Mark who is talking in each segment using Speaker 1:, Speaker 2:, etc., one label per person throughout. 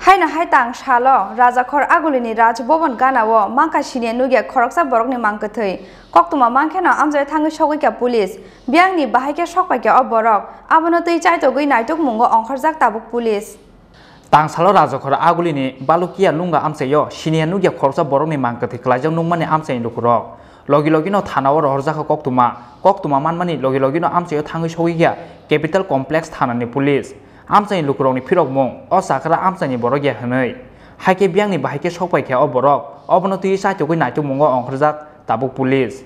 Speaker 1: Haina haitang shalo raja khor agulini raj Bhaban ganawo mangka Chini nugia Khoroksa borokni Mangkwthowi koktuma mangkheno amjai thangi sogika police biangni bahaike sokpaike oborok abono tui chaitogui naitok mungo ongkharjak tabuk police
Speaker 2: tang salo raja khor agulini balukia lunga amseyo Chini nugia Khoroksa borokni Mangkwthowi Kwlaijak nungmani amsei lukurok logi no thanawo rohorjaka koktuma manmani logi no amseyo thangi sogika capital complex thanani police amsani lukurokni phirok mung o sakra amsani borok ya hwnoi haike biangni bahaike sokpaike o borok obono tui chaitogui naitok mungo ongkharjak tabuk police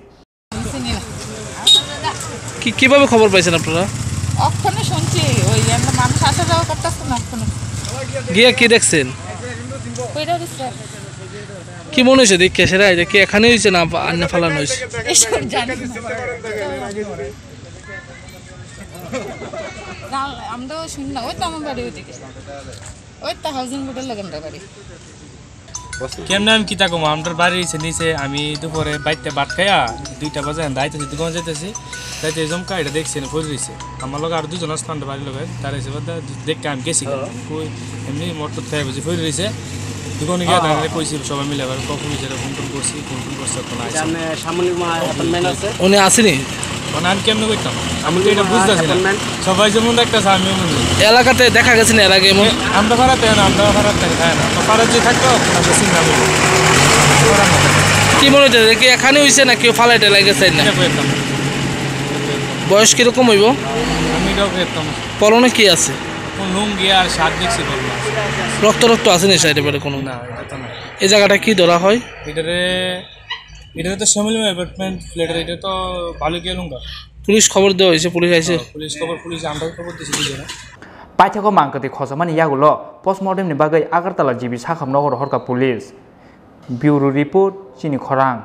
Speaker 3: কিভাবে খবর পাইছেন আপনারা?
Speaker 4: অক্ষণে শুনছি ওই আমরা মানুষ আসা যাওয়া করতেছে না অক্ষণে
Speaker 3: গিয়া কি দেখছেন?
Speaker 4: কইরা দিছে
Speaker 3: কি মনে হইছে দেখে সেরা এটা কি এখানে হইছে না অন্য ফালানো হইছে?
Speaker 4: এসব জানি না আমরা শুনি না ওই তো আমার বাড়ি ওইদিকে ওই তো হাউজিং বোর্ডের লাগানটা বাড়ি
Speaker 5: কেমন আমি কিতা কম আমার বাড়ি নিচে আমি দুপুরে বাইতে ভাত খাইয়া 2টা বাজে দাইতেছি দোকান যাইতেছি তাইতে জমকা এটা দেখছি না ফোন রয়েছে আমার লগে আর দুজন আসতাম বাড়ির লগে তার এসে দেখতে আমি গেছি কই এমনি মোটর খাই বুঝি ফোন রয়েছে দোকানে গিয়ে তাহলে কইছি সবাই মিলে আবার কখন নিজেরা ফোন করছি ফোন করছে তো না
Speaker 6: আমি সামনের মা অ্যাপয়েন্টমেন্ট আছে
Speaker 3: উনি আসেনি
Speaker 5: মানে আমি কেমনে কইতাম আমি তো এটা বুঝতাছি না সবাই যেমন দেখতাছে আমিও মনে
Speaker 3: এলাকাতে দেখা গেছে না এর আগে এমন
Speaker 5: আমরা ভাড়াতে না আমরা ভাড়াতে খায় না তো ভাড়া যে থাকতো আমরা চিন্তা করি
Speaker 3: কি মনে হচ্ছে কি এখানে হইছে না কেউ ফালাইতে লাগেছে না বয়স কিরকম হইব
Speaker 5: আমি এটাও কইতাম
Speaker 3: পরনে কি আছে
Speaker 5: কোন লুঙ্গি আর শার্ট দেখছি বলবো
Speaker 3: রক্ত আছে না সাইডে পরে কোনো
Speaker 5: না এটা তো না
Speaker 3: এই জায়গাটা কি ধরা হয়
Speaker 5: এটা তো শ্যামলী অ্যাপার্টমেন্ট ফ্ল্যাটের এটা তো ভালো গিয়ে লুঙ্গা
Speaker 3: পুলিশ খবর দেওয়া হয়েছে পুলিশ আইছে
Speaker 5: পুলিশ আমরা খবর দিয়েছি দুজনে
Speaker 2: paithako Mangkwthowi khosamani yagulo postmortem ni bagai Agartala jibi sakham nogor horka police bureau report Chini Khorang